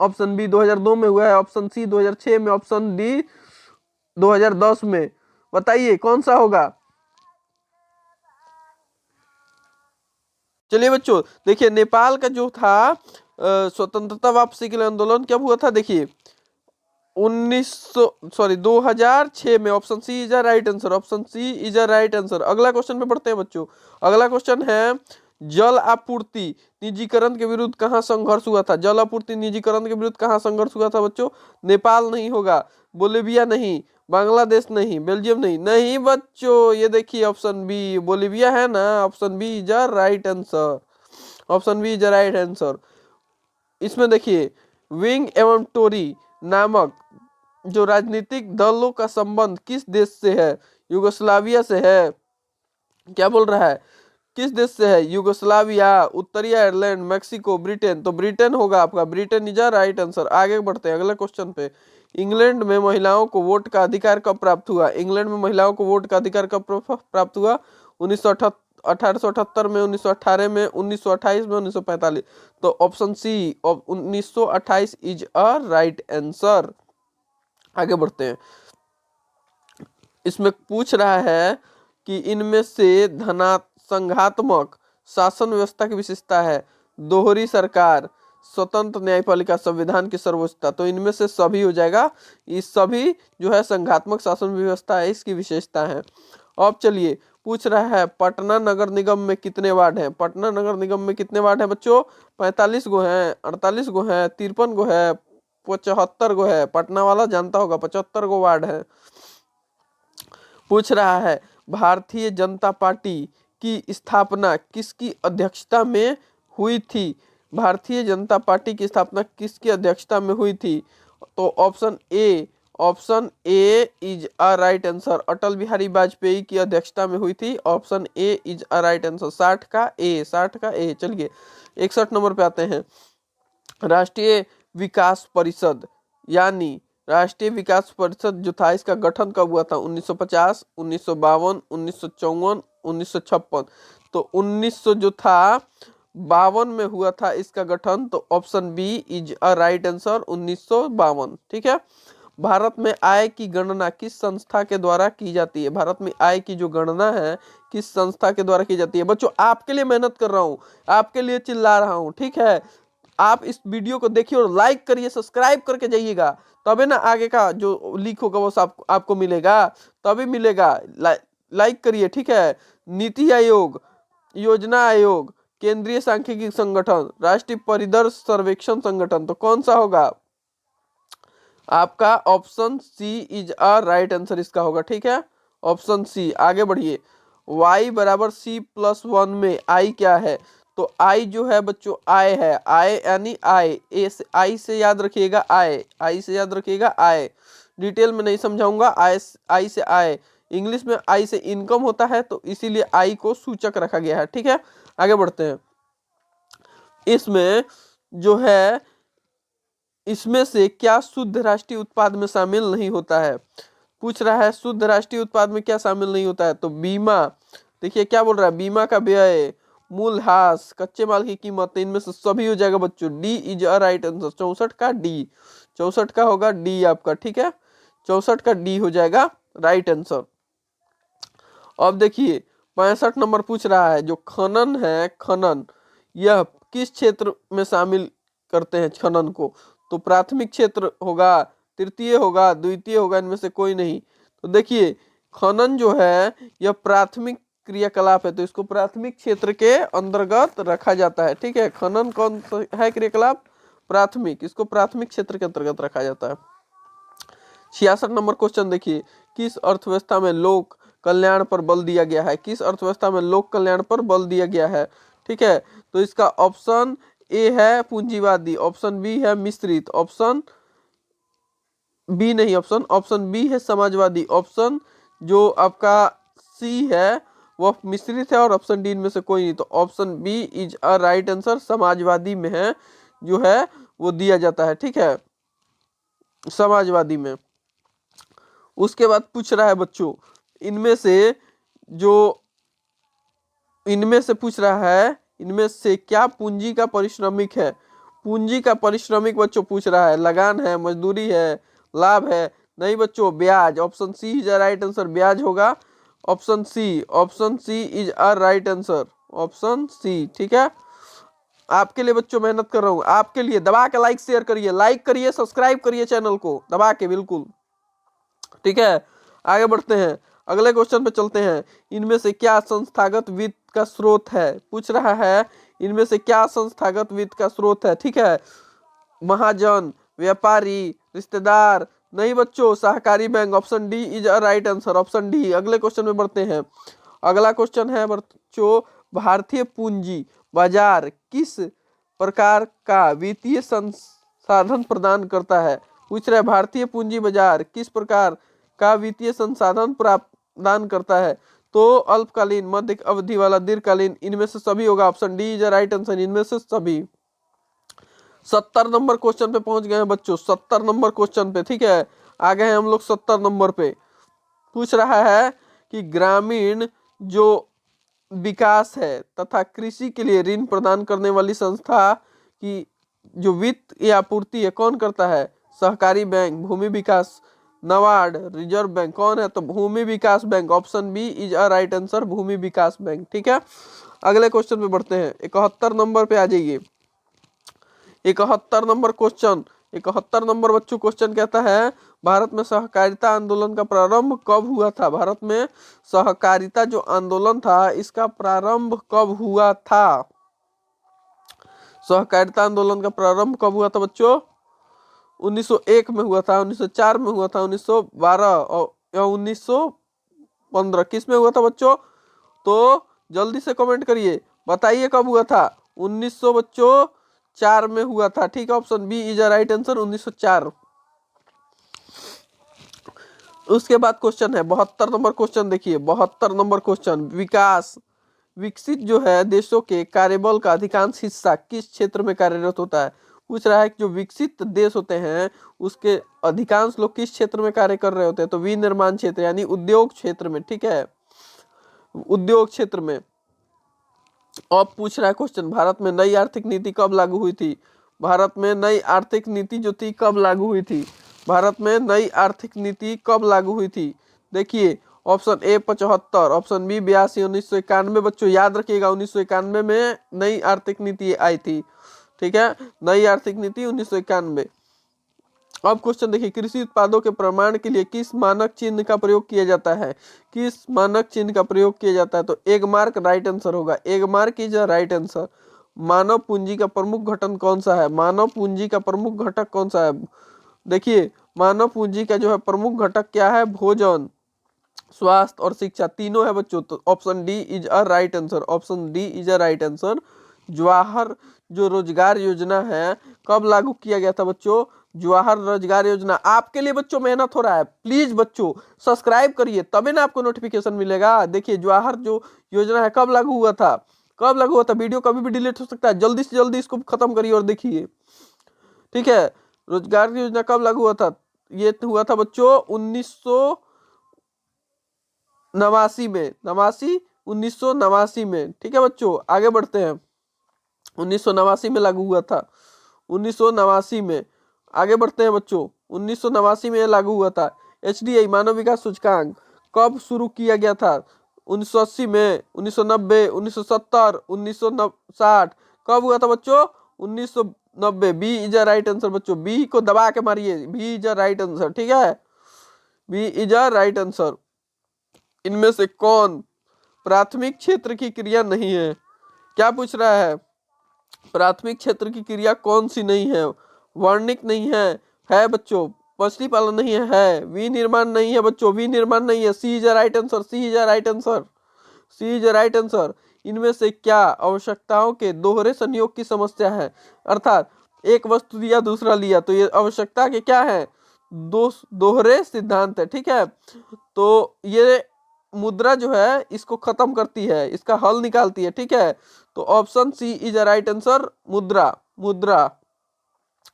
ऑप्शन बी 2002 में हुआ है, ऑप्शन सी 2006 में, ऑप्शन डी 2010 में। बताइए कौन सा होगा? चलिए बच्चों देखिए, नेपाल का जो था स्वतंत्रता वापसी के लिए आंदोलन कब हुआ था? देखिए 2006 में, option C is a right answer, option C is a right answer. अगला क्वेश्चन पे पढ़ते हैं बच्चों। अगला क्वेश्चन है जल आपूर्ति निजीकरण के विरुद्ध कहाँ संघर्ष हुआ था? जल आपूर्ति निजीकरण के विरुद्ध कहाँ संघर्ष हुआ था बच्चों? नेपाल नहीं होगा, बोलिविया नहीं, बांग्लादेश नहीं, बेल्जियम नहीं, नहीं बच्चों, ये देखिए ऑप्शन बी बोलिविया है ना, option B is a right answer, option B is a right answer. इसमें देखिए विंग एवं टोरी नामक जो राजनीतिक दलों का संबंध किस देश से है? युगोस्लाविया से है। क्या बोल रहा है? किस देश से है? युगोस्लाविया, उत्तरी आयरलैंड, मेक्सिको, ब्रिटेन। तो ब्रिटेन होगा आपका, ब्रिटेन इज राइट आंसर। आगे बढ़ते हैं अगले क्वेश्चन पे। इंग्लैंड में महिलाओं को वोट का अधिकार कब प्राप्त हुआ? इंग्लैंड में महिलाओं को वोट का अधिकार कब प्राप्त हुआ? 1878 में, 1918 में, 1928 में, 1945। तो option C 1928 is a right answer. आगे बढ़ते हैं। इसमें पूछ रहा है कि इनमें से संघात्मक शासन व्यवस्था की विशेषता है दोहरी सरकार, स्वतंत्र न्यायपालिका, संविधान की सर्वोच्चता। तो इनमें से सभी हो जाएगा, इस सभी जो है संघात्मक शासन व्यवस्था है, इसकी विशेषता है। अब चलिए पूछ रहा है पटना नगर निगम में कितने वार्ड हैं? पटना नगर निगम में कितने वार्ड हैं बच्चों? 45 गो हैं, 48 गो हैं, 53 गो है, 75 गो है। पटना वाला जानता होगा, 75 गो वार्ड है। पूछ रहा है भारतीय जनता पार्टी की स्थापना किसकी अध्यक्षता में हुई थी? भारतीय जनता पार्टी की स्थापना किसकी अध्यक्षता में हुई थी? तो option A is a right answer, Atal Bihari Vajpayee की अध्यक्षता में हुई थी। Option A is a right answer, 60 का ए। चलिए 61 नंबर पे आते हैं। राष्ट्रीय विकास परिषद यानी राष्ट्रीय विकास परिषद जो था, इसका गठन कब हुआ था? 1950, 1952, 1954, 1956। तो 1900 जो था 52 में हुआ था इसका गठन। तो option B is a right answer, 1952। ठीक है। भारत में आय की गणना किस संस्था के द्वारा की जाती है? भारत में आय की जो गणना है किस संस्था के द्वारा की जाती है? बच्चों आपके लिए मेहनत कर रहा हूँ, आपके लिए चिल्ला रहा हूँ, ठीक है। आप इस वीडियो को देखिए और लाइक करिए, सब्सक्राइब करके जाइएगा, तभी ना आगे का जो लीक होगा वो सब आपको मिलेगा, तभी मिलेगा। लाइक करिए, ठीक है। नीति आयोग, योजना आयोग, केंद्रीय सांख्यिकी संगठन, राष्ट्रीय परिदर्श सर्वेक्षण संगठन। तो कौन सा होगा आपका? Option C is a right answer इसका होगा, ठीक है। Option C. आगे बढ़िए। y बराबर c+1 में i क्या है? तो i जो है बच्चों i है, i यानी आई से याद रखिएगा, आई से याद रखिएगा, आई डिटेल में नहीं समझाऊंगा। आई से आई, इंग्लिश में आई से इनकम होता है, तो इसीलिए आई को सूचक रखा गया है, ठीक है। आगे बढ़ते हैं। इसमें जो है, इसमें से क्या शुद्ध राष्ट्रीय उत्पाद में शामिल नहीं होता है? पूछ रहा है शुद्ध राष्ट्रीय उत्पाद में क्या शामिल नहीं होता है? तो बीमा। देखिए क्या बोल रहा है, बीमा का व्यय, मूल्यह्रास, कच्चे माल की कीमत। इनमें से सभी हो जाएगा बच्चों, D is a right answer. 64 का डी, 64 का होगा डी आपका, ठीक है। 64 का डी हो जाएगा राइट आंसर। अब देखिए 65 नंबर पूछ रहा है, जो खनन है, खनन यह किस क्षेत्र में शामिल करते हैं खनन को? तो प्राथमिक क्षेत्र होगा, तृतीय होगा, द्वितीय होगा, इनमें से कोई नहीं। तो देखिए खनन जो है यह प्राथमिक क्रियाकलाप है, तो इसको प्राथमिक क्षेत्र के अंतर्गत रखा जाता है, ठीक है। खनन कौन सा है क्रियाकलाप? प्राथमिक, इसको प्राथमिक क्षेत्र के अंतर्गत रखा जाता है। 66 नंबर क्वेश्चन देखिए, किस अर्थव्यवस्था में लोक कल्याण पर बल दिया गया है? किस अर्थव्यवस्था में लोक कल्याण पर बल दिया गया है? ठीक है। तो इसका ऑप्शन ए है पूंजीवादी, ऑप्शन बी है मिश्रित, ऑप्शन बी नहीं, ऑप्शन बी है समाजवादी, ऑप्शन जो आपका सी है वह मिश्रित है, और ऑप्शन डी इनमें से कोई नहीं। तो option B is a right answer, समाजवादी में है जो है वो दिया जाता है, ठीक है, समाजवादी में। उसके बाद पूछ रहा है बच्चों, इनमें से जो इनमें से पूछ रहा है, इनमें से क्या पूंजी का पारिश्रमिक है? पूंजी का पारिश्रमिक बच्चों पूछ रहा है, लगान है, मजदूरी है, लाभ है? नहीं बच्चों, ब्याज। Option C is a right answer, ब्याज होगा। Option C is a right answer, option C, ठीक है। आपके लिए बच्चों मेहनत कर रहा हूं, आपके लिए। दबा के लाइक शेयर करिए, लाइक करिए, सब्सक्राइब करिए चैनल को दबा के, बिल्कुल, ठीक है। आगे बढ़ते हैं, अगले क्वेश्चन पे चलते हैं। इनमें से क्या संस्थागत वित्त का स्रोत है? पूछ रहा है इनमें से क्या संस्थागत वित्त का स्रोत है? ठीक है, महाजन, व्यापारी, रिश्तेदार, नहीं बच्चों सहकारी bank. Option D is a right answer, option D. अगले क्वेश्चन में बढ़ते हैं। अगला क्वेश्चन है बच्चों, भारतीय पूंजी बाजार किस प्रकार का वित्तीय संसाधन प्रदान करता है? पूछ रहा है भारतीय पूंजी बाजार किस प्रकार का वित्तीय संसाधन प्रदान करता है? तो अल्पकालीन, मध्य अवधि वाला, दीर्घकालीन, इनमें से सभी होगा। Option D is a right answer, इनमें से सभी। 70 नंबर क्वेश्चन पे पहुंच गए हैं बच्चों, 70 नंबर क्वेश्चन पे। ठीक है, आ गए हैं हम लोग 70 नंबर पे। पूछ रहा है कि ग्रामीण जो विकास है तथा कृषि के लिए ऋण प्रदान करने वाली संस्था की जो वित्त या आपूर्ति है कौन करता है? सहकारी बैंक, भूमि विकास, नाबार्ड, रिजर्व बैंक। कौन है? तो भूमि विकास bank. Option B is a right answer, भूमि विकास बैंक। ठीक है, अगले क्वेश्चन पे बढ़ते हैं। 71 नंबर पे आ जाइए। 71 नंबर क्वेश्चन, 71 नंबर बच्चों क्वेश्चन कहता है भारत में सहकारिता आंदोलन का प्रारंभ कब हुआ था? भारत में सहकारिता जो आंदोलन था इसका प्रारंभ कब हुआ था? सहकारिता आंदोलन का प्रारंभ कब हुआ था बच्चों? 1901 में हुआ था, 1904 में हुआ था, 1912 और 1915। किस में हुआ था बच्चों? तो जल्दी से कमेंट करिए, बताइए कब हुआ था। 1900 बच्चों 4 में हुआ था। ठीक है, option B is a right answer, 1904। उसके बाद क्वेश्चन है 72 नंबर क्वेश्चन। देखिए 72 नंबर क्वेश्चन, विकास विकसित जो है देशों के कार्यबल का अधिकांश हिस्सा किस क्षेत्र में कार्यरत होता है? पूछ रहा है कि जो विकसित देश होते हैं उसके अधिकांश लोग किस क्षेत्र में कार्य कर रहे होते हैं? तो विनिर्माण क्षेत्र यानी उद्योग क्षेत्र में। ठीक है, उद्योग क्षेत्र में। अब पूछ रहा है क्वेश्चन, भारत में नई आर्थिक नीति कब लागू हुई थी? भारत में नई आर्थिक नीति जो थी कब लागू हुई थी? भारत में नई आर्थिक नीति कब लागू हुई थी? देखिए ऑप्शन ए 75, ऑप्शन बी 82, 1991। बच्चों याद रखिएगा 1991 में नई आर्थिक नीति आई थी। ठीक है, नई आर्थिक नीति 1991। अब क्वेश्चन देखिए, कृषि उत्पादों के प्रमाण के लिए किस मानक चिन्ह का प्रयोग किया जाता है? किस मानक चिन्ह का प्रयोग किया जाता है? तो एग मार्क राइट आंसर होगा, egg mark is a right answer. मानव पूंजी का प्रमुख घटक कौन सा है? मानव पूंजी का प्रमुख घटक कौन सा है? देखिए मानव पूंजी का जो है प्रमुख घटक क्या है? भोजन, स्वास्थ्य और शिक्षा, तीनों है बच्चों। तो option D is a right answer, option D is a right answer. Jawahar जो रोजगार योजना है कब लागू किया गया था बच्चों? जवाहर रोजगार योजना। आपके लिए बच्चों मेहनत हो रहा है, प्लीज बच्चों सब्सक्राइब करिए तभी ना आपको नोटिफिकेशन मिलेगा। देखिए जवाहर जो योजना है कब लागू हुआ था? कब लागू हुआ था? वीडियो कभी भी डिलीट हो सकता है, जल्दी से जल्दी इसको खत्म करिए और देखिए। ठीक है, रोजगार योजना कब लागू हुआ था? ये हुआ था बच्चों 1989 में, 1989 में। ठीक है बच्चों, आगे बढ़ते हैं। 1989 में लागू हुआ था, 1989 में। आगे बढ़ते हैं बच्चों, 1989 में लागू हुआ था। एचडीआई मानव विकास सूचकांक कब शुरू किया गया था? 1980 में, 1990, 1970, 1960। कब हुआ था बच्चों? 1990। B is a right answer बच्चों, बी को दबा के मारिए, B is a right answer. ठीक है, B is a right answer. इनमें से कौन प्राथमिक क्षेत्र की क्रिया नहीं है? क्या पूछ रहा है? प्राथमिक क्षेत्र की क्रिया कौन सी नहीं है? वाणिज्य नहीं है बच्चों। मछली पालन नहीं है, विनिर्माण नहीं है बच्चों, विनिर्माण नहीं है। C is a right answer, C is a right answer, C is a right answer. इनमें से क्या आवश्यकताओं के दोहरे संयोग की समस्या है? अर्थात एक वस्तु दिया दूसरा लिया, तो ये आवश्यकता के क्या है? दोहरे सिद्धांत है। ठीक है, तो ये मुद्रा जो है इसको खत्म करती है, इसका हल निकालती है। ठीक है, तो option C is a right answer, मुद्रा, मुद्रा।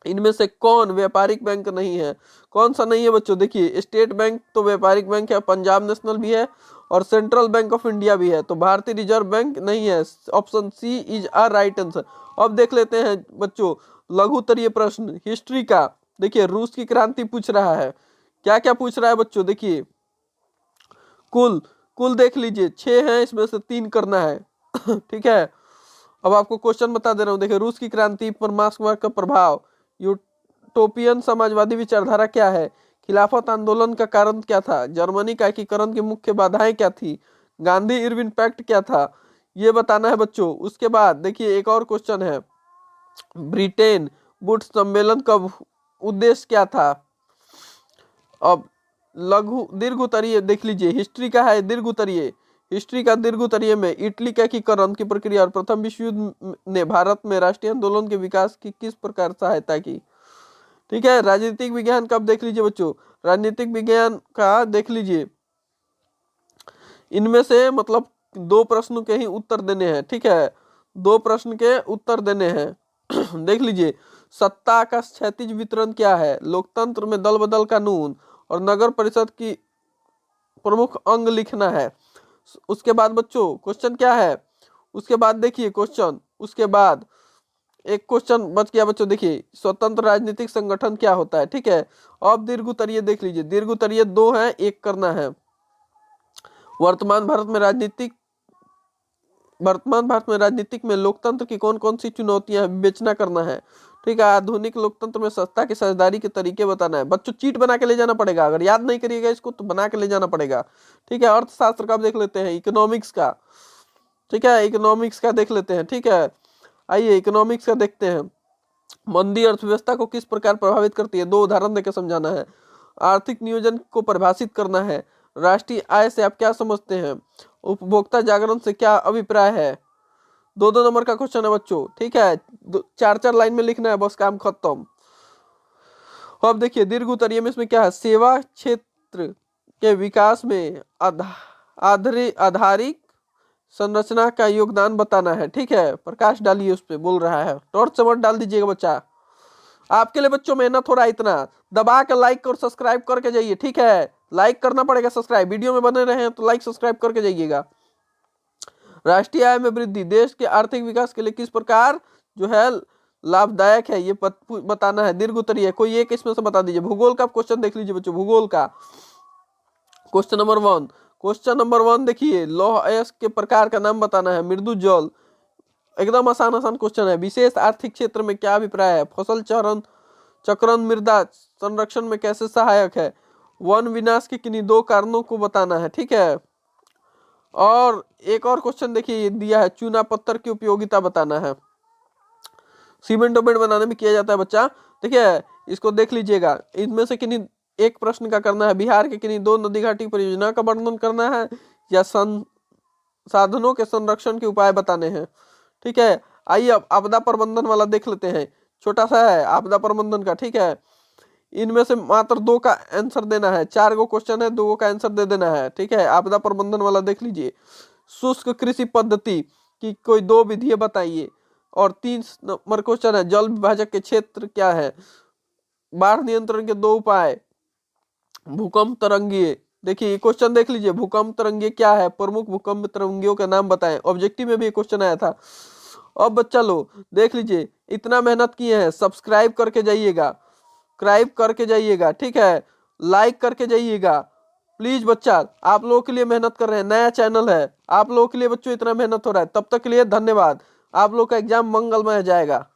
इनमें से कौन व्यापारिक बैंक नहीं है? कौन सा नहीं है बच्चों? देखिए स्टेट बैंक तो व्यापारिक बैंक है, पंजाब नेशनल भी है और सेंट्रल बैंक ऑफ इंडिया भी है। तो भारतीय रिजर्व बैंक नहीं है, option C is a right answer. अब देख लेते हैं बच्चों लघु उत्तरीय प्रश्न हिस्ट्री का। देखिए रूस की क्रांति पूछ रहा है, क्या क्या पूछ रहा है बच्चों? देखिए कुल कुल देख लीजिए 6 हैं, इसमें से 3 करना है। ठीक है, अब आपको क्वेश्चन बता दे रहा हूँ। देखिए रूस की क्रांति पर मार्क्सवाद का प्रभाव, यूटोपियन समाजवादी विचारधारा क्या है, खिलाफत आंदोलन का कारण क्या था, जर्मनी का एकीकरण की मुख्य बाधाएं क्या थी, गांधी इरविन पैक्ट क्या था, ये बताना है बच्चों। उसके बाद देखिए एक और क्वेश्चन है, ब्रिटेन वुड्स सम्मेलन का उद्देश्य क्या था। अब लघु दीर्घ उत्तरीय देख लीजिए, हिस्ट्री का है दीर्घ उत्तरीय, हिस्ट्री का दीर्घ उत्तरीय में इटली का एकीकरण की प्रक्रिया और प्रथम विश्व युद्ध ने भारत में राष्ट्रीय आंदोलन के विकास की किस प्रकार सहायता की। ठीक है, राजनीतिक विज्ञान का देख लीजिए बच्चों, राजनीतिक विज्ञान का देख लीजिए, इनमें से मतलब 2 प्रश्न के ही उत्तर देने हैं। ठीक है, 2 प्रश्न के उत्तर देने हैं। देख लीजिए, सत्ता का क्षैतिज वितरण क्या है, लोकतंत्र में दल बदल कानून और नगर परिषद की प्रमुख अंग लिखना है। उसके बाद बच्चों क्वेश्चन क्या है, उसके बाद देखिए क्वेश्चन, उसके बाद एक क्वेश्चन बच गया बच्चों, देखिए स्वतंत्र राजनीतिक संगठन क्या होता है। ठीक है, अब दीर्घ उत्तरीय देख लीजिए, दीर्घ उत्तरीय 2 है, एक करना है। वर्तमान भारत में राजनीतिक में लोकतंत्र की कौन कौन सी चुनौतियां विवेचना करना है। ठीक है, आधुनिक लोकतंत्र में सत्ता की साझेदारी के तरीके बताना है। बच्चों चीट बना के ले जाना पड़ेगा, अगर याद नहीं करिएगा इसको तो बना के ले जाना पड़ेगा। ठीक है, अर्थशास्त्र का देख लेते हैं, इकोनॉमिक्स का। ठीक है, इकोनॉमिक्स का देख लेते हैं। ठीक है, आइए इकोनॉमिक्स का देखते हैं। मंदी अर्थव्यवस्था को किस प्रकार प्रभावित करती है, 2 उदाहरण देकर समझाना है। आर्थिक नियोजन को परिभाषित करना है। राष्ट्रीय आय से आप क्या समझते हैं, उपभोक्ता जागरण से क्या अभिप्राय है। 2-2 नंबर का क्वेश्चन है बच्चों। ठीक है, 4-4 लाइन में लिखना है, बस काम खत्म। अब देखिए दीर्घ उत्तरीय में इसमें क्या है, सेवा क्षेत्र के विकास में आधारिक संरचना का योगदान बताना है। ठीक है, प्रकाश डालिए उस पे, बोल रहा है, टॉर्च से मत डाल दीजिएगा बच्चा। आपके लिए बच्चों मेहनत हो रहा है, इतना दबा के लाइक और सब्सक्राइब करके जाइए। ठीक है, लाइक करना पड़ेगा, सब्सक्राइब वीडियो में बने रहे हैं तो लाइक सब्सक्राइब करके जाइएगा। राष्ट्रीय आय में वृद्धि देश के आर्थिक विकास के लिए किस प्रकार जो है लाभदायक है, ये बताना है। दीर्घ उत्तरीय कोई एक इसमें से बता दीजिए। भूगोल का क्वेश्चन देख लीजिए बच्चों, भूगोल का क्वेश्चन नंबर 1। क्वेश्चन नंबर 1 देखिए, लौह अयस्क के प्रकार का नाम बताना है। मृदु जल, एकदम आसान क्वेश्चन है। विशेष आर्थिक क्षेत्र में क्या अभिप्राय है, फसल चक्रण मृदा संरक्षण में कैसे सहायक है। वन विनाश के किन्हीं 2 कारणों को बताना है। ठीक है, और एक और क्वेश्चन देखिए दिया है, चूना पत्थर की उपयोगिता बताना है। सीमेंट बनाने में किया जाता है बच्चा। ठीक है, इसको देख लीजिएगा। इनमें से किन्हीं एक प्रश्न का करना है, बिहार के किन्हीं 2 नदी घाटी परियोजना का वर्णन करना है या साधनों के संरक्षण के उपाय बताने हैं। ठीक है, आइए अब आपदा प्रबंधन वाला देख लेते हैं, छोटा सा है आपदा प्रबंधन का। ठीक है, इनमें से मात्र 2 का आंसर देना है, 4 गो क्वेश्चन है, 2 का आंसर दे देना है। ठीक है, आपदा प्रबंधन वाला देख लीजिए। शुष्क कृषि पद्धति की कोई 2 विधियां बताइए। और 3 नंबर क्वेश्चन है, जल विभाजक के क्षेत्र क्या है, बाढ़ नियंत्रण के 2 उपाय, भूकंप तरंगीय। देखिए क्वेश्चन देख लीजिए, भूकंप तरंगीय क्या है, प्रमुख भूकंप तरंगियों के नाम बताएं। ऑब्जेक्टिव में भी क्वेश्चन आया था। अब बच्चा लो देख लीजिए, इतना मेहनत किए हैं, सब्सक्राइब करके जाइएगा, सब्सक्राइब करके जाइएगा। ठीक है, लाइक करके जाइएगा प्लीज बच्चा, आप लोगों के लिए मेहनत कर रहे हैं, नया चैनल है, आप लोगों के लिए बच्चों इतना मेहनत हो रहा है। तब तक के लिए धन्यवाद, आप लोग का एग्जाम मंगलमय जाएगा।